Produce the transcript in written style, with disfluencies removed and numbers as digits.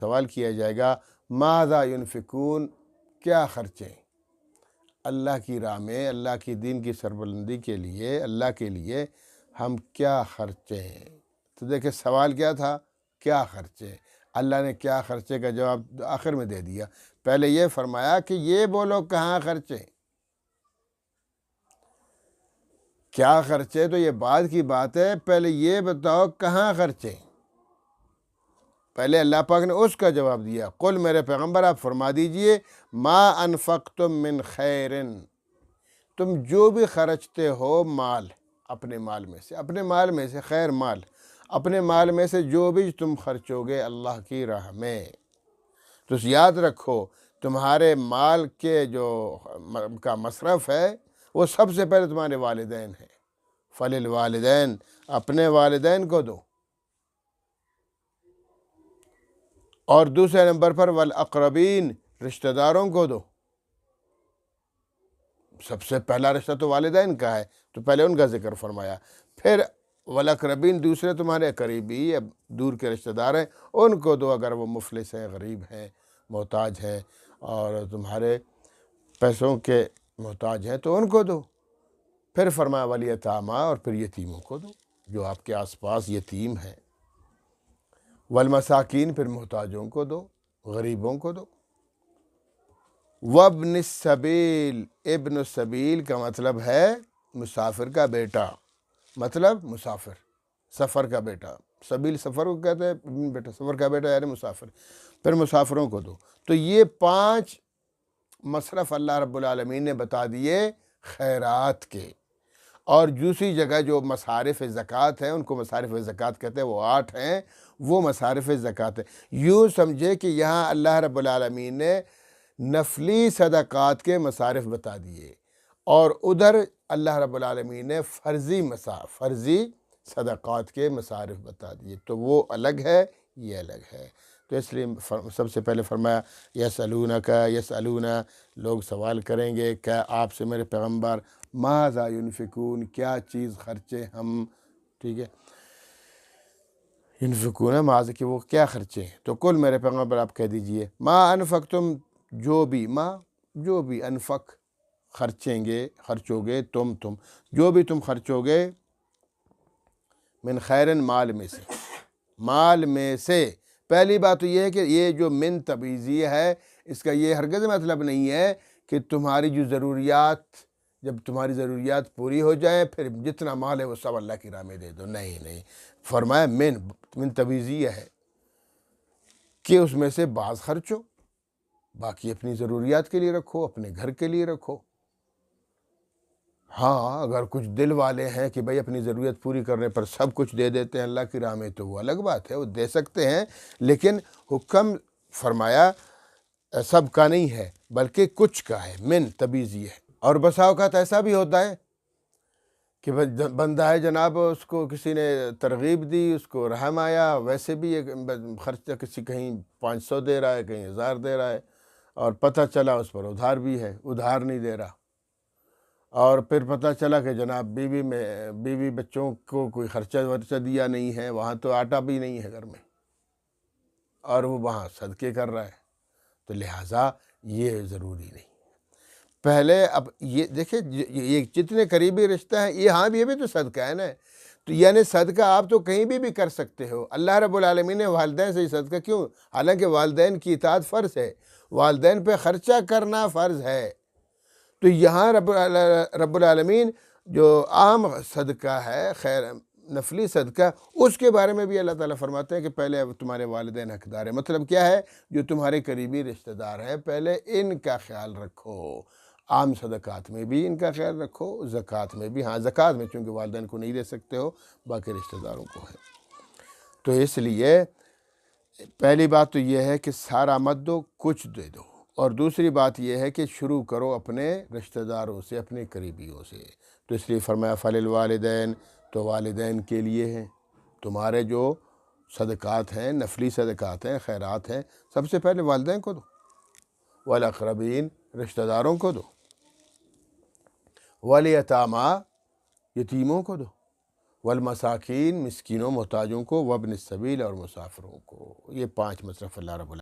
سوال کیا جائے گا ماذا ینفقون، کیا خرچیں اللہ کی راہ میں، اللہ کی دین کی سربلندی کے لیے، اللہ کے لیے ہم کیا خرچیں۔ تو دیکھیں سوال کیا تھا، کیا خرچے، اللہ نے کیا خرچے کا جواب آخر میں دے دیا۔ پہلے یہ فرمایا کہ یہ بولو کہاں خرچے، کیا خرچے تو یہ بعد کی بات ہے، پہلے یہ بتاؤ کہاں خرچے۔ پہلے اللہ پاک نے اس کا جواب دیا، قل میرے پیغمبر آپ فرما دیجئے ما انفقتم من خیر، تم جو بھی خرچتے ہو مال، اپنے مال میں سے، اپنے مال میں سے خیر مال، اپنے مال میں سے جو بھی تم خرچو گے اللہ کی راہ میں، تو یاد رکھو تمہارے مال کے جو کا مصرف ہے وہ سب سے پہلے تمہارے والدین ہیں، فللوالدین، اپنے والدین کو دو، اور دوسرے نمبر پر والاقربین، رشتہ داروں کو دو۔ سب سے پہلا رشتہ تو والدین کا ہے، تو پہلے ان کا ذکر فرمایا، پھر والاقربین دوسرے تمہارے قریبی یا دور کے رشتہ دار ہیں ان کو دو، اگر وہ مفلس ہیں، غریب ہیں، محتاج ہیں اور تمہارے پیسوں کے محتاج ہیں تو ان کو دو۔ پھر فرمایا والیتامی، اور پھر یتیموں کو دو جو آپ کے آس پاس یتیم ہیں، والمساکین، پھر محتاجوں کو دو، غریبوں کو دو، وابن السبیل، ابن السبیل کا مطلب ہے مسافر کا بیٹا، مطلب مسافر، سفر کا بیٹا، سبیل سفر کو کہتے ہیں، ابن بیٹا سفر کا بیٹا یعنی مسافر، پھر مسافروں کو دو۔ تو یہ 5 مصرف اللہ رب العالمین نے بتا دیے خیرات کے، اور دوسری جگہ جو مصارف زکوٰۃ ہیں ان کو مصارف زکوٰۃ کہتے ہیں، وہ 8 ہیں، وہ مصارف زکوٰۃ ہیں۔ یوں سمجھے کہ یہاں اللہ رب العالمین نے نفلی صدقات کے مصارف بتا دیے، اور ادھر اللہ رب العالمین نے فرضی صدقات کے مصارف بتا دیے، تو وہ الگ ہے، یہ الگ ہے۔ تو اس لیے سب سے پہلے فرمایا یسألونک، لوگ سوال کریں گے کیا آپ سے میرے پیغمبر، ماذا ینفقون، کیا چیز خرچے ہم، ٹھیک ہے، ینفقون ماذا کہ وہ کیا خرچے ہیں، تو کل میرے پیغمبر آپ کہہ دیجئے ما انفقتم، جو بھی انفق خرچو گے تم جو بھی تم خرچو گے، من خیرن، مال میں سے، پہلی بات تو یہ ہے کہ یہ جو من تبعیضیہ ہے، اس کا یہ ہرگز مطلب نہیں ہے کہ تمہاری جو ضروریات، جب تمہاری ضروریات پوری ہو جائیں پھر جتنا مال ہے وہ سب اللہ کی راہ میں دے دو، نہیں، فرمایا من تبعیضیہ ہے کہ اس میں سے بعض خرچو، باقی اپنی ضروریات کے لیے رکھو، اپنے گھر کے لیے رکھو۔ ہاں اگر کچھ دل والے ہیں کہ بھئی اپنی ضرورت پوری کرنے پر سب کچھ دے دیتے ہیں اللہ کی راہ میں، تو وہ الگ بات ہے، وہ دے سکتے ہیں، لیکن حکم فرمایا سب کا نہیں ہے بلکہ کچھ کا ہے، من تبعیضی ہے۔ اور بسا اوقات ایسا بھی ہوتا ہے کہ بندہ ہے جناب، اس کو کسی نے ترغیب دی، اس کو رحم آیا، ویسے بھی خرچہ کسی کہیں 500 دے رہا ہے، کہیں 1000 دے رہا ہے، اور پتہ چلا اس پر ادھار بھی ہے، ادھار نہیں دے رہا، اور پھر پتہ چلا کہ جناب بیوی بچوں کو کوئی خرچہ دیا نہیں ہے، وہاں تو آٹا بھی نہیں ہے گھر میں، اور وہ وہاں صدقے کر رہا ہے، تو لہٰذا یہ ضروری نہیں۔ پہلے اب یہ دیکھیں، یہ جتنے قریبی رشتہ ہیں، یہ بھی تو صدقہ ہے نا، تو یعنی صدقہ آپ تو کہیں بھی کر سکتے ہو۔ اللہ رب العالمین نے والدین سے صدقہ کیوں، حالانکہ والدین کی اطاعت فرض ہے، والدین پہ خرچہ کرنا فرض ہے، تو یہاں رب العالمین جو عام صدقہ ہے، خیر نفلی صدقہ، اس کے بارے میں بھی اللہ تعالیٰ فرماتے ہیں کہ پہلے تمہارے والدین حقدار ہیں، مطلب کیا ہے، جو تمہارے قریبی رشتہ دار ہیں پہلے ان کا خیال رکھو، عام صدقات میں بھی ان کا خیال رکھو، زکوٰۃ میں بھی، ہاں زکوٰۃ میں چونکہ والدین کو نہیں دے سکتے ہو، باقی رشتہ داروں کو ہے۔ تو اس لیے پہلی بات تو یہ ہے کہ سارا مت دو، کچھ دے دو، اور دوسری بات یہ ہے کہ شروع کرو اپنے رشتہ داروں سے، اپنے قریبیوں سے، تو اس لیے فرمایا فللوالدین، تو والدین کے لیے ہیں، تمہارے جو صدقات ہیں، نفلی صدقات ہیں، خیرات ہیں، سب سے پہلے والدین کو دو، والاقربین، رشتہ داروں کو دو، والیتامی، یتیموں کو دو، والمساکین، مسکینوں محتاجوں کو، وابن السبیل اور مسافروں کو۔ یہ 5 مصرف اللہ رب